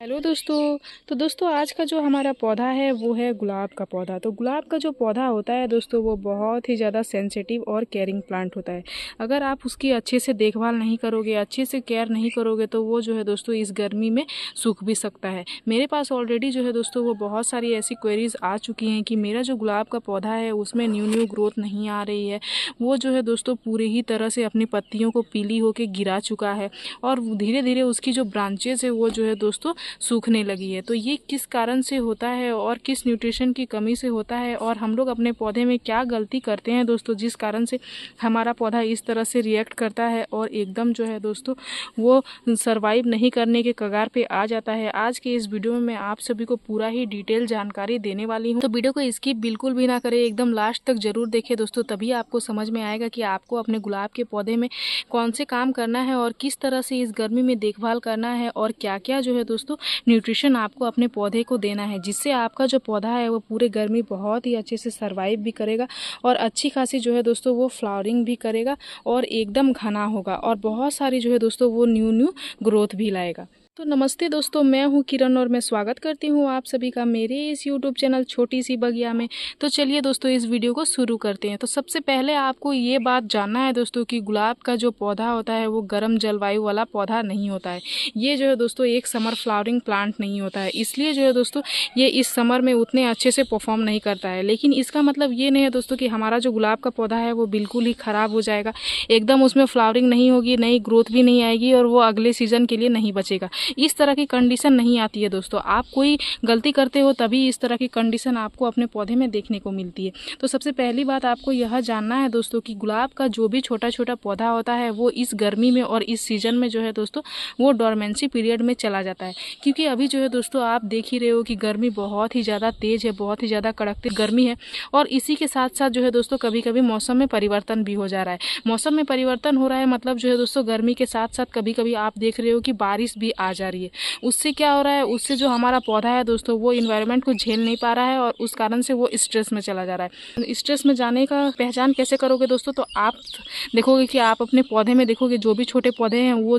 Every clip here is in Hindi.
हेलो दोस्तों। तो दोस्तों आज का जो हमारा पौधा है वो है गुलाब का पौधा। तो गुलाब का जो पौधा होता है दोस्तों वो बहुत ही ज़्यादा सेंसिटिव और केयरिंग प्लांट होता है। अगर आप उसकी अच्छे से देखभाल नहीं करोगे, अच्छे से केयर नहीं करोगे तो वो जो है दोस्तों इस गर्मी में सूख भी सकता है। मेरे पास ऑलरेडी जो है दोस्तों वो बहुत सारी ऐसी क्वेरीज आ चुकी हैं कि मेरा जो गुलाब का पौधा है उसमें न्यू ग्रोथ नहीं आ रही है। वो जो है दोस्तों पूरे ही तरह से अपनी पत्तियों को पीली होकर गिरा चुका है और धीरे धीरे उसकी जो ब्रांचेज है वो जो है दोस्तों सूखने लगी है। तो ये किस कारण से होता है और किस न्यूट्रिशन की कमी से होता है और हम लोग अपने पौधे में क्या गलती करते हैं दोस्तों जिस कारण से हमारा पौधा इस तरह से रिएक्ट करता है और एकदम जो है दोस्तों वो सरवाइव नहीं करने के कगार पे आ जाता है। आज के इस वीडियो में मैं आप सभी को पूरा ही डिटेल जानकारी देने वाली हूँ। तो वीडियो को स्किप बिल्कुल भी ना करें, एकदम लास्ट तक जरूर देखें दोस्तों, तभी आपको समझ में आएगा कि आपको अपने गुलाब के पौधे में कौन से काम करना है और किस तरह से इस गर्मी में देखभाल करना है और क्या क्या जो है दोस्तों न्यूट्रिशन आपको अपने पौधे को देना है, जिससे आपका जो पौधा है वो पूरे गर्मी बहुत ही अच्छे से सरवाइव भी करेगा और अच्छी खासी जो है दोस्तों वो फ्लावरिंग भी करेगा और एकदम घना होगा और बहुत सारी जो है दोस्तों वो न्यू ग्रोथ भी लाएगा। तो नमस्ते दोस्तों, मैं हूं किरण और मैं स्वागत करती हूं आप सभी का मेरे इस यूट्यूब चैनल छोटी सी बगिया में। तो चलिए दोस्तों इस वीडियो को शुरू करते हैं। तो सबसे पहले आपको ये बात जानना है दोस्तों कि गुलाब का जो पौधा होता है वो गर्म जलवायु वाला पौधा नहीं होता है। ये जो है दोस्तों एक समर फ्लावरिंग प्लांट नहीं होता है, इसलिए जो है दोस्तों ये इस समर में उतने अच्छे से परफॉर्म नहीं करता है। लेकिन इसका मतलब ये नहीं है दोस्तों कि हमारा जो गुलाब का पौधा है वो बिल्कुल ही ख़राब हो जाएगा, एकदम उसमें फ्लावरिंग नहीं होगी, नई ग्रोथ भी नहीं आएगी और वो अगले सीजन के लिए नहीं बचेगा। इस तरह की कंडीशन नहीं आती है दोस्तों। आप कोई गलती करते हो तभी इस तरह की कंडीशन आपको अपने पौधे में देखने को मिलती है। तो सबसे पहली बात आपको यह जानना है दोस्तों कि गुलाब का जो भी छोटा छोटा पौधा होता है वो इस गर्मी में और इस सीजन में जो है दोस्तों वो डोरमेंसी पीरियड में चला जाता है। क्योंकि अभी जो है दोस्तों आप देख ही रहे हो कि गर्मी बहुत ही ज़्यादा तेज़ है, बहुत ही ज़्यादा कड़कती गर्मी है और इसी के साथ साथ जो है दोस्तों कभी कभी मौसम में परिवर्तन भी हो जा रहा है। मौसम में परिवर्तन हो रहा है मतलब जो है दोस्तों गर्मी के साथ साथ कभी कभी आप देख रहे हो कि बारिश भी आ जा रही है। उससे क्या हो रहा है, उससे जो हमारा पौधा है दोस्तों वो इन्वायरमेंट को झेल नहीं पा रहा है और उस कारण से वो स्ट्रेस में चला जा रहा है। स्ट्रेस में जाने का पहचान कैसे करोगे दोस्तों, तो आप देखोगे कि आप अपने पौधे में देखोगे जो भी छोटे पौधे हैं वो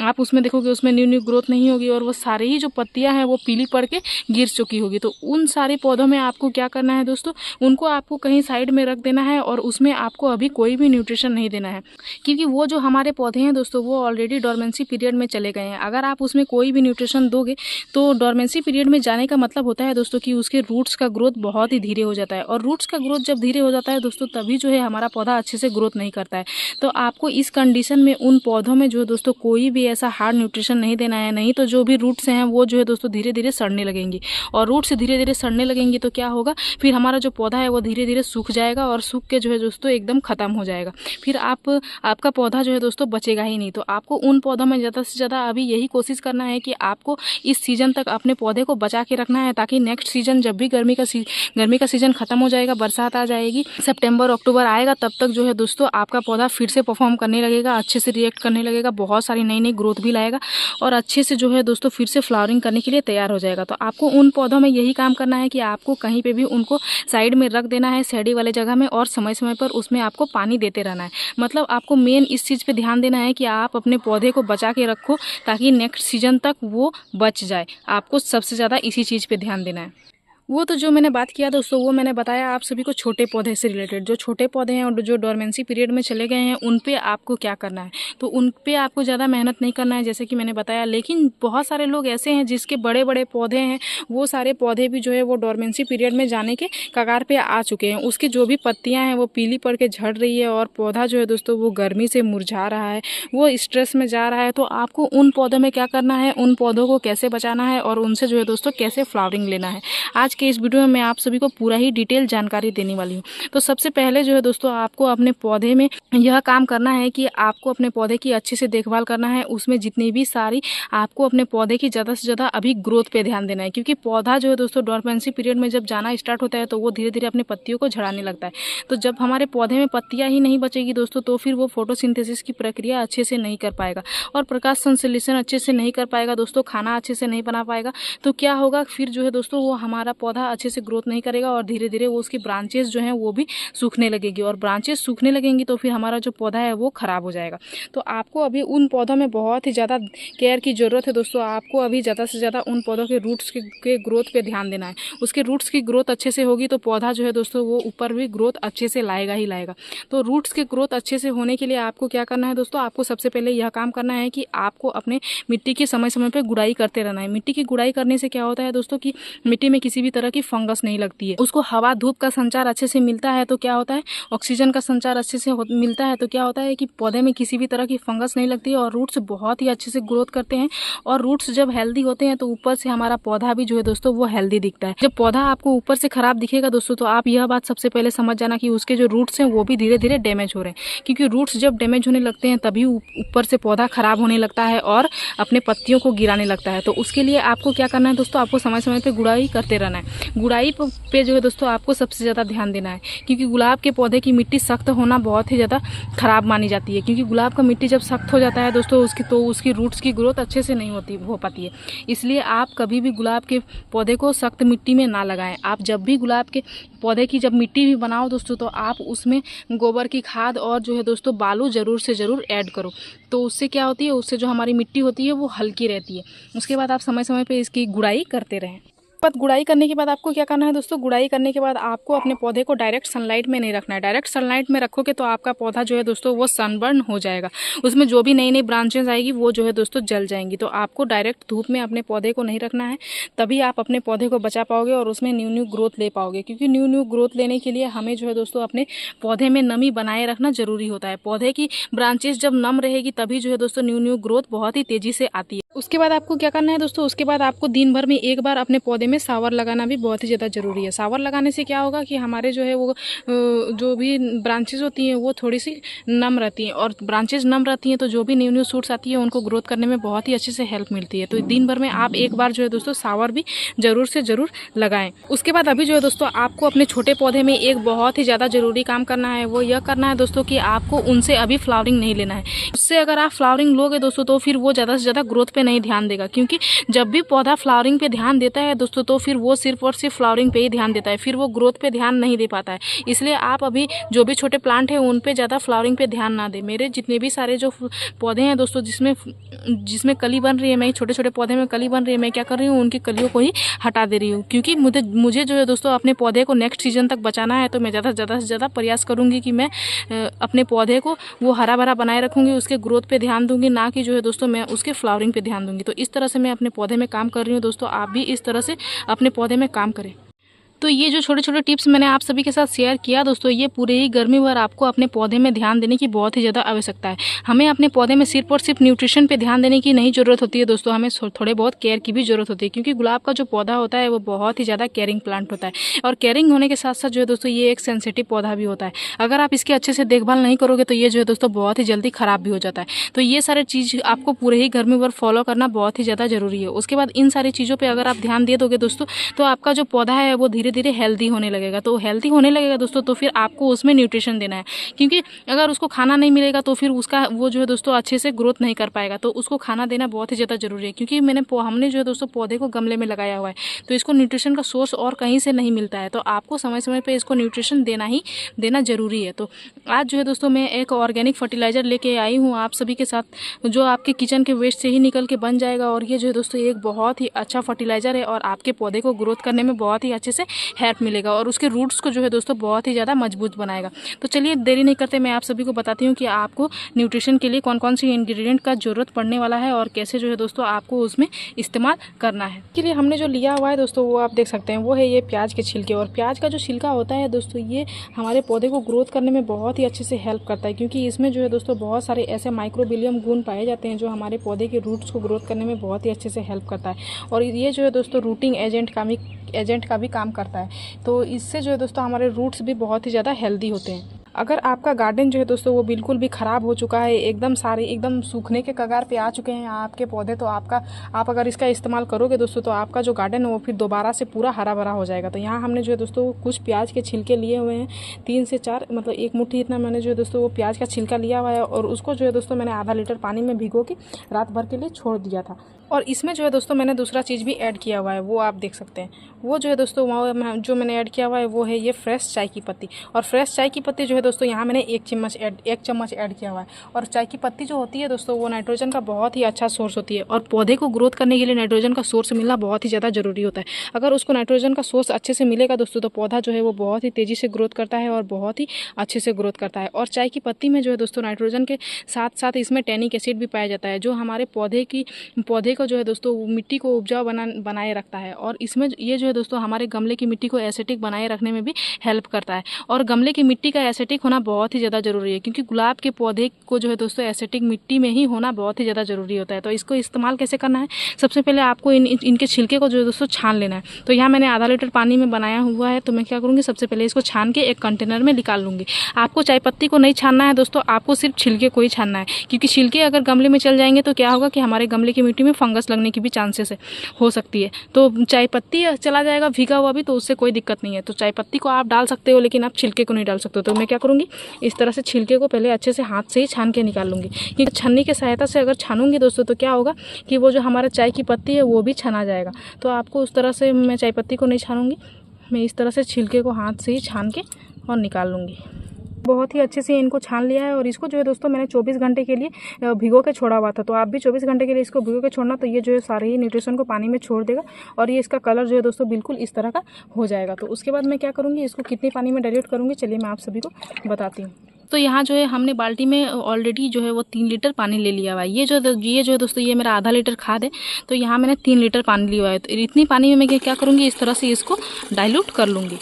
आप उसमें देखोगे उसमें न्यू ग्रोथ नहीं होगी और वो सारे ही जो पत्तियां हैं वो पीली पड़ के गिर चुकी होगी। तो उन सारे पौधों में आपको क्या करना है दोस्तों, उनको आपको कहीं साइड में रख देना है और उसमें आपको अभी कोई भी न्यूट्रिशन नहीं देना है, क्योंकि वो जो हमारे पौधे हैं दोस्तों वो ऑलरेडी डोरमेंसी पीरियड में चले गए हैं। अगर आप उसमें कोई भी न्यूट्रिशन दोगे तो डोरमेंसी पीरियड में जाने का मतलब होता है दोस्तों कि उसके रूट्स का ग्रोथ बहुत ही धीरे हो जाता है और रूट्स का ग्रोथ जब धीरे हो जाता है दोस्तों तभी जो है हमारा पौधा अच्छे से ग्रोथ नहीं करता है। तो आपको इस कंडीशन में उन पौधों में जो दोस्तों कोई भी ऐसा हार्ड न्यूट्रिशन नहीं देना है, नहीं तो जो भी रूट्स हैं वो जो है दोस्तों धीरे धीरे सड़ने लगेंगी और रूट से धीरे धीरे सड़ने लगेंगी तो क्या होगा, फिर हमारा जो पौधा है वो धीरे धीरे सूख जाएगा और सूख के जो है दोस्तों एकदम खत्म हो जाएगा। फिर आपका पौधा जो है दोस्तों बचेगा ही नहीं। तो आपको उन पौधों में ज़्यादा से ज़्यादा अभी यही कोशिश करना है कि आपको इस सीजन तक अपने पौधे को बचा के रखना है, ताकि नेक्स्ट सीजन जब भी गर्मी का सीजन खत्म हो जाएगा, बरसात आ जाएगी, सितंबर अक्टूबर आएगा, तब तक जो है दोस्तों आपका पौधा फिर से परफॉर्म करने लगेगा, अच्छे से रिएक्ट करने लगेगा, बहुत सारी नई नई ग्रोथ भी लाएगा और अच्छे से जो है दोस्तों फिर से फ्लावरिंग करने के लिए तैयार हो जाएगा। तो आपको उन पौधों में यही काम करना है कि आपको कहीं पे भी उनको साइड में रख देना है शेडी वाले जगह में और समय समय पर उसमें आपको पानी देते रहना है। मतलब आपको मेन इस चीज़ पे ध्यान देना है कि आप अपने पौधे को बचा के रखो ताकि नेक्स्ट सीजन तक वो बच जाए। आपको सबसे ज़्यादा इसी चीज़ पे ध्यान देना है। वो तो जो मैंने बात किया दोस्तों वो मैंने बताया आप सभी को छोटे पौधे से रिलेटेड। जो छोटे पौधे हैं और जो डोरमेंसी पीरियड में चले गए हैं उन पे आपको क्या करना है, तो उन पे आपको ज़्यादा मेहनत नहीं करना है जैसे कि मैंने बताया। लेकिन बहुत सारे लोग ऐसे हैं जिसके बड़े बड़े पौधे हैं, वो सारे पौधे भी जो है वो डोरमेंसी पीरियड में जाने के कगार पे आ चुके हैं। उसकी जो भी पत्तियाँ हैं वो पीली पड़ के झड़ रही है और पौधा जो है दोस्तों वो गर्मी से मुरझा रहा है, वो स्ट्रेस में जा रहा है। तो आपको उन पौधों में क्या करना है, उन पौधों को कैसे बचाना है और उनसे जो है दोस्तों कैसे फ्लावरिंग लेना है, आज के इस वीडियो में मैं आप सभी को पूरा ही डिटेल जानकारी देने वाली हूँ। तो सबसे पहले जो है दोस्तों आपको अपने पौधे में यह काम करना है कि आपको अपने पौधे की अच्छे से देखभाल करना है। उसमें जितनी भी सारी आपको अपने पौधे की ज़्यादा से ज़्यादा अभी ग्रोथ पे ध्यान देना है, क्योंकि पौधा जो है दोस्तों डोरमेंसी पीरियड में जब जाना स्टार्ट होता है तो वो धीरे धीरे अपनी पत्तियों को झड़ाने लगता है। तो जब हमारे पौधे में पत्तियाँ ही नहीं बचेगी दोस्तों तो फिर वो फोटोसिंथेसिस की प्रक्रिया अच्छे से नहीं कर पाएगा और प्रकाश संश्लेषण अच्छे से नहीं कर पाएगा दोस्तों, खाना अच्छे से नहीं बना पाएगा। तो क्या होगा फिर जो है दोस्तों वो हमारा पौधा अच्छे से ग्रोथ नहीं करेगा और धीरे धीरे वो उसकी ब्रांचेस जो हैं वो भी सूखने लगेगी, और ब्रांचेस सूखने लगेंगी तो फिर हमारा जो पौधा है वो ख़राब हो जाएगा। तो आपको अभी उन पौधों में बहुत ही ज़्यादा केयर की ज़रूरत है दोस्तों। आपको अभी ज़्यादा से ज़्यादा उन पौधों के रूट्स के ग्रोथ पे ध्यान देना है। उसके रूट्स की ग्रोथ अच्छे से होगी तो पौधा जो है दोस्तों वो ऊपर भी ग्रोथ अच्छे से लाएगा ही लाएगा। तो रूट्स के ग्रोथ अच्छे से होने के लिए आपको क्या करना है दोस्तों, आपको सबसे पहले यह काम करना है कि आपको अपने मिट्टी की समय समय पर गुड़ाई करते रहना है। मिट्टी की गुड़ाई करने से क्या होता है दोस्तों कि मिट्टी में किसी भी तरह की फंगस नहीं लगती है, उसको हवा धूप का संचार अच्छे से मिलता है। तो क्या होता है, ऑक्सीजन का संचार अच्छे से मिलता है, तो क्या होता है कि पौधे में किसी भी तरह की फंगस नहीं लगती है और रूट्स बहुत ही अच्छे से ग्रोथ करते हैं। और रूट्स जब हेल्दी होते हैं तो ऊपर से हमारा पौधा भी जो है दोस्तों वो हेल्दी दिखता है। जब पौधा आपको ऊपर से खराब दिखेगा दोस्तों तो आप यह बात सबसे पहले समझ जाना कि उसके जो रूट्स हैं वो भी धीरे धीरे डैमेज हो रहे हैं, क्योंकि रूट्स जब डैमेज होने लगते हैं तभी ऊपर से पौधा खराब होने लगता है और अपने पत्तियों को गिराने लगता है। तो उसके लिए आपको क्या करना है दोस्तों, आपको समय समय पर गुड़ाई करते रहना है। गुड़ाई पे जो है दोस्तों आपको सबसे ज़्यादा ध्यान देना है, क्योंकि गुलाब के पौधे की मिट्टी सख्त होना बहुत ही ज़्यादा खराब मानी जाती है। क्योंकि गुलाब का मिट्टी जब सख्त हो जाता है दोस्तों उसकी रूट्स की ग्रोथ अच्छे से नहीं हो पाती है। इसलिए आप कभी भी गुलाब के पौधे को सख्त मिट्टी में ना लगाएं। आप जब भी गुलाब के पौधे की जब मिट्टी भी बनाओ दोस्तों तो आप उसमें गोबर की खाद और जो है दोस्तों बालू ज़रूर से ज़रूर ऐड करो। तो उससे क्या होती है, उससे जो हमारी मिट्टी होती है वो हल्की रहती है। उसके बाद आप समय समय पे इसकी गुड़ाई करते रहें। गुड़ाई करने के बाद आपको क्या करना है दोस्तों, गुड़ाई करने के बाद आपको अपने पौधे को डायरेक्ट सनलाइट में नहीं रखना है। डायरेक्ट सनलाइट में रखोगे तो आपका पौधा जो है दोस्तों वो सनबर्न हो जाएगा, उसमें जो भी नई नई ब्रांचेस आएगी वो जो है दोस्तों जल जाएंगी। तो आपको डायरेक्ट धूप में अपने पौधे को नहीं रखना है, तभी आप अपने पौधे को बचा पाओगे और उसमें न्यू ग्रोथ ले पाओगे। क्योंकि न्यू ग्रोथ लेने के लिए हमें जो है दोस्तों अपने पौधे में नमी बनाए रखना जरूरी होता है। पौधे की ब्रांचेस जब नम रहेगी तभी जो है दोस्तों न्यू ग्रोथ बहुत ही तेजी से आती है। उसके बाद आपको क्या करना है दोस्तों, उसके बाद आपको दिन भर में एक बार अपने पौधे में सावर लगाना भी बहुत ही ज़्यादा ज़रूरी है। सावर लगाने से क्या होगा कि हमारे जो है वो जो भी ब्रांचेस होती हैं वो थोड़ी सी नम रहती हैं, और ब्रांचेस नम रहती हैं तो जो भी न्यू शूट्स आती है उनको ग्रोथ करने में बहुत ही अच्छे से हेल्प मिलती है। तो दिन भर में आप एक बार जो है दोस्तों सावर भी ज़रूर से ज़रूर लगाएं। उसके बाद अभी जो है दोस्तों आपको अपने छोटे पौधे में एक बहुत ही ज़्यादा ज़रूरी काम करना है, वो यह करना है दोस्तों कि आपको उनसे अभी फ्लावरिंग नहीं लेना है। उससे अगर आप फ्लावरिंग लोगे दोस्तों तो फिर वो ज़्यादा से ज़्यादा ग्रोथ पे नहीं ध्यान देगा, क्योंकि जब भी पौधा फ्लावरिंग पे ध्यान देता है दोस्तों तो फिर वो सिर्फ और सिर्फ फ्लावरिंग पे ही ध्यान देता है, फिर वो ग्रोथ पे ध्यान नहीं दे पाता है। इसलिए आप अभी जो भी छोटे प्लांट हैं उन पे ज़्यादा फ्लावरिंग पे ध्यान ना दें। मेरे जितने भी सारे जो पौधे हैं दोस्तों जिसमें कली बन रही है, मैं छोटे छोटे पौधे में कली बन रही है, मैं क्या कर रही हूँ उनकी कलियों को ही हटा दे रही हूँ। क्योंकि मुझे जो है दोस्तों अपने पौधे को नेक्स्ट सीजन तक बचाना है, तो मैं ज़्यादा से ज़्यादा प्रयास करूँगी कि मैं अपने पौधे को वो हरा भरा बनाए रखूँगी, उसके ग्रोथ पे ध्यान दूंगी, ना कि जो है दोस्तों मैं उसके फ्लावरिंग पे ध्यान दूंगी। तो इस तरह से मैं अपने पौधे में काम कर रही हूँ दोस्तों, आप भी इस तरह से अपने पौधे में काम करें। तो ये जो छोटे छोटे टिप्स मैंने आप सभी के साथ शेयर किया दोस्तों, ये पूरे ही गर्मी भर आपको अपने पौधे में ध्यान देने की बहुत ही ज़्यादा आवश्यकता है। हमें अपने पौधे में सिर्फ और सिर्फ न्यूट्रिशन पे ध्यान देने की नहीं ज़रूरत होती है दोस्तों, हमें थोड़े बहुत केयर की भी ज़रूरत होती है। क्योंकि गुलाब का जो पौधा होता है वो बहुत ही ज़्यादा केयरिंग प्लांट होता है, और केयरिंग होने के साथ साथ जो है दोस्तों ये एक सेंसिटिव पौधा भी होता है। अगर आप इसकी अच्छे से देखभाल नहीं करोगे तो ये जो है दोस्तों बहुत ही जल्दी ख़राब भी हो जाता है। तो ये सारे चीज़ आपको पूरे ही गर्मी भर फॉलो करना बहुत ही ज़्यादा ज़रूरी है। उसके बाद इन सारी चीज़ों पर अगर आप ध्यान दे दोगे दोस्तों तो आपका जो पौधा है वो धीरे धीरे हेल्दी होने लगेगा। तो हेल्दी होने लगेगा दोस्तों तो फिर आपको उसमें न्यूट्रिशन देना है, क्योंकि अगर उसको खाना नहीं मिलेगा तो फिर उसका वो जो है दोस्तों अच्छे से ग्रोथ नहीं कर पाएगा। तो उसको खाना देना बहुत ही ज़्यादा जरूरी है। क्योंकि हमने जो है दोस्तों पौधे को गमले में लगाया हुआ है, तो इसको न्यूट्रिशन का सोर्स और कहीं से नहीं मिलता है, तो आपको समय समय पर इसको न्यूट्रिशन देना जरूरी है। तो आज जो है दोस्तों मैं एक ऑर्गेनिक फर्टिलाइजर लेके आई हूँ आप सभी के साथ, जो आपके किचन के वेस्ट से ही निकल के बन जाएगा, और ये जो है दोस्तों एक बहुत ही अच्छा फर्टिलाइजर है और आपके पौधे को ग्रोथ करने में बहुत ही अच्छे से हेल्प मिलेगा, और उसके रूट्स को जो है दोस्तों बहुत ही ज़्यादा मजबूत बनाएगा। तो चलिए देरी नहीं करते, मैं आप सभी को बताती हूँ कि आपको न्यूट्रिशन के लिए कौन कौन सी इंग्रेडिएंट का जरूरत पड़ने वाला है और कैसे जो है दोस्तों आपको उसमें इस्तेमाल करना है। इसके लिए हमने जो लिया हुआ है दोस्तों वो आप देख सकते हैं, वो है ये प्याज के छिलके। और प्याज का जो छिलका होता है दोस्तों ये हमारे पौधे को ग्रोथ करने में बहुत ही अच्छे से हेल्प करता है, क्योंकि इसमें जो है दोस्तों बहुत सारे ऐसे माइक्रोबिलियम गुण पाए जाते हैं जो हमारे पौधे के रूट्स को ग्रोथ करने में बहुत ही अच्छे से हेल्प करता है। और ये जो है दोस्तों रूटिंग एजेंट का भी काम करता है। तो इससे जो है दोस्तों हमारे रूट्स भी बहुत ही ज़्यादा हेल्दी होते हैं। अगर आपका गार्डन जो है दोस्तों वो बिल्कुल भी ख़राब हो चुका है, एकदम सूखने के कगार पे आ चुके हैं आपके पौधे, तो आप अगर इसका इस्तेमाल करोगे दोस्तों तो आपका जो गार्डन है वो फिर दोबारा से पूरा हरा भरा हो जाएगा। तो यहाँ हमने जो है दोस्तों कुछ प्याज के छिलके लिए हुए हैं, 3 से 4 मतलब 1 मुट्ठी इतना मैंने जो है दोस्तों वो प्याज का छिलका लिया हुआ है, और उसको जो है दोस्तों मैंने आधा लीटर पानी में भिगो के रात भर के लिए छोड़ दिया था। और इसमें जो है दोस्तों मैंने दूसरा चीज़ भी ऐड किया हुआ है, वो आप देख सकते हैं। वो जो है दोस्तों जो मैंने ऐड किया हुआ है वो है ये फ्रेश चाय की पत्ती। और फ्रेश चाय की पत्ती जो है दोस्तों यहाँ मैंने एक चम्मच ऐड किया हुआ है। और चाय की पत्ती जो होती है दोस्तों वो नाइट्रोजन का बहुत ही अच्छा सोर्स होती है, और पौधे को ग्रोथ करने के लिए नाइट्रोजन का सोर्स मिलना बहुत ही ज़्यादा जरूरी होता है। अगर उसको नाइट्रोजन का सोर्स अच्छे से मिलेगा दोस्तों तो पौधा जो है वो बहुत ही तेज़ी से ग्रोथ करता है और बहुत ही अच्छे से ग्रोथ करता है। और चाय की पत्ती में जो है दोस्तों नाइट्रोजन के साथ साथ इसमें टैनिक एसिड भी पाया जाता है, जो हमारे पौधे को जो है दोस्तों मिट्टी को उपजाऊ बनाए रखता है। और इसमें ये जो है दोस्तों हमारे गमले की मिट्टी को एसिडिक बनाए रखने में भी हेल्प करता है। और गमले की मिट्टी का एसिडिक होना बहुत ही ज़्यादा जरूरी है, क्योंकि गुलाब के पौधे को जो है दोस्तों एसिडिक मिट्टी में ही होना बहुत ही ज़्यादा जरूरी होता है। तो इसको इस्तेमाल कैसे करना है, सबसे पहले आपको इनके छिलके को जो है दोस्तों छान लेना है। तो यहाँ मैंने आधा लीटर पानी में बनाया हुआ है, तो मैं क्या करूँगी, सबसे पहले इसको छान के एक कंटेनर में निकाल लूँगी। आपको चाय पत्ती को नहीं छानना है दोस्तों, आपको सिर्फ छिलके को ही छानना है, क्योंकि छिलके अगर गमले में चल जाएंगे तो क्या होगा कि हमारे गमले की मिट्टी में फंगस लगने की भी चांसेस हो सकती है। तो चाय पत्ती चला जाएगा भीगा हुआ भी, तो उससे कोई दिक्कत नहीं है। तो चाय पत्ती को आप डाल सकते हो, लेकिन आप छिलके को नहीं डाल सकते हो। तो मैं क्या करूँगी, इस तरह से छिलके को पहले अच्छे से हाथ से ही छान के निकाल लूँगी, क्योंकि छन्नी की सहायता से अगर छानूंगी दोस्तों तो क्या होगा कि वो जो हमारा चाय की पत्ती है वो भी छना जाएगा। तो आपको उस तरह से मैं चाय पत्ती को नहीं छानूंगी, मैं इस तरह से छिलके को हाथ से ही छान के और निकाल लूँगी। बहुत ही अच्छे से इनको छान लिया है। और इसको जो है दोस्तों मैंने 24 घंटे के लिए भिगो के छोड़ा हुआ था, तो आप भी 24 घंटे के लिए इसको भिगो के छोड़ना, तो ये जो है सारे ही न्यूट्रिशन को पानी में छोड़ देगा और ये इसका कलर जो है दोस्तों बिल्कुल इस तरह का हो जाएगा। तो उसके बाद मैं क्या करूँगी, इसको कितने पानी में डाइल्यूट करूँगी, चलिए मैं आप सभी को बताती हूँ। तो यहाँ जो है हमने बाल्टी में ऑलरेडी जो है वो 3 लीटर पानी ले लिया हुआ है। ये जो है दोस्तों ये मेरा आधा लीटर खाद है, तो यहाँ मैंने 3 लीटर पानी लिया हुआ है। तो इतनी पानी में मैं क्या करूँगी, इस तरह से इसको डाइल्यूट कर लूँगी।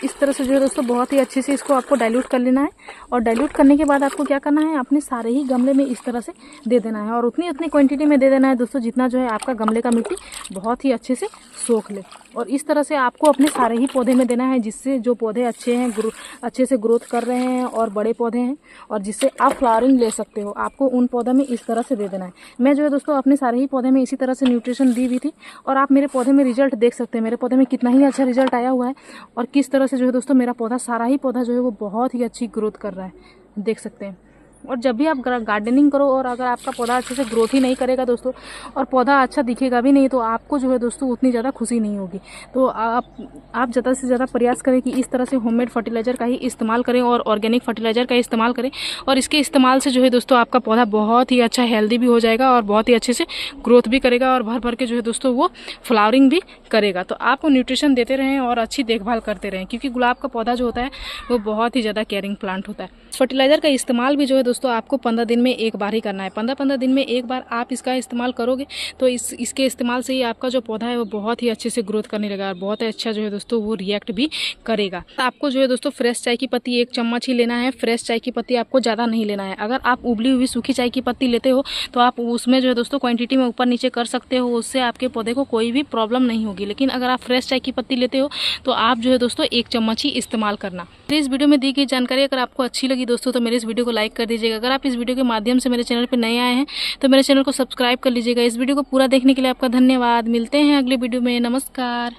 इस तरह से जो है दोस्तों बहुत ही अच्छे से इसको आपको डाइल्यूट कर लेना है। और डाइल्यूट करने के बाद आपको क्या करना है, अपने सारे ही गमले में इस तरह से दे देना है, और उतनी क्वांटिटी में दे देना है दोस्तों जितना जो है आपका गमले का मिट्टी बहुत ही अच्छे से सोख ले। और इस तरह से आपको अपने सारे ही पौधे में देना है, जिससे जो पौधे अच्छे से ग्रोथ कर रहे हैं और बड़े पौधे हैं और जिससे आप फ्लावरिंग ले सकते हो, आपको उन पौधों में इस तरह से दे देना है। मैं जो है दोस्तों अपने सारे ही पौधे में इसी तरह से न्यूट्रिशन दी हुई थी, और आप मेरे पौधे में रिजल्ट देख सकते हैं, मेरे पौधे में कितना ही अच्छा रिजल्ट आया हुआ है और किस तरह से जो है दोस्तों मेरा सारा ही पौधा जो है वो बहुत ही अच्छी ग्रोथ कर रहा है, देख सकते हैं। और जब भी आप गार्डनिंग करो और अगर आपका पौधा अच्छे से ग्रोथ ही नहीं करेगा दोस्तों और पौधा अच्छा दिखेगा भी नहीं, तो आपको जो है दोस्तों उतनी ज़्यादा खुशी नहीं होगी। तो आप ज़्यादा से ज़्यादा प्रयास करें कि इस तरह से होममेड फर्टिलाइज़र का ही इस्तेमाल करें और ऑर्गेनिक फर्टिलाइज़र का इस्तेमाल करें। और इसके इस्तेमाल से जो है दोस्तों आपका पौधा बहुत ही अच्छा हेल्दी भी हो जाएगा और बहुत ही अच्छे से ग्रोथ भी करेगा और भर भर के जो है दोस्तों वो फ्लावरिंग भी करेगा। तो आपको न्यूट्रिशन देते रहें और अच्छी देखभाल करते रहें, क्योंकि गुलाब का पौधा जो होता है वो बहुत ही ज़्यादा केयरिंग प्लांट होता है। फर्टिलाइज़र का इस्तेमाल भी जो है दोस्तों आपको 15 दिन में एक बार ही करना है। 15 दिन में एक बार आप इसका इस्तेमाल करोगे तो इसके इस्तेमाल से ही आपका जो पौधा है वो बहुत ही अच्छे से ग्रोथ करने लगेगा और बहुत अच्छा जो है दोस्तों वो रिएक्ट भी करेगा। आपको जो है दोस्तों फ्रेश चाय की पत्ती 1 चम्मच ही लेना है। फ्रेश चाय की पत्ती आपको ज़्यादा नहीं लेना है। अगर आप उबली हुई सूखी चाय की पत्ती लेते हो तो आप उसमें जो है दोस्तों क्वान्टिटी में ऊपर नीचे कर सकते हो, उससे आपके पौधे को कोई भी प्रॉब्लम नहीं होगी। लेकिन अगर आप फ्रेश चाय की पत्ती लेते हो तो आप जो है दोस्तों 1 चम्मच ही इस्तेमाल करना। इस वीडियो में दी गई जानकारी अगर आपको अच्छी लगी दोस्तों तो मेरे इस वीडियो को लाइक कर दीजिएगा। अगर आप इस वीडियो के माध्यम से मेरे चैनल पर नए आए हैं तो मेरे चैनल को सब्सक्राइब कर लीजिएगा। इस वीडियो को पूरा देखने के लिए आपका धन्यवाद। मिलते हैं अगले वीडियो में। नमस्कार।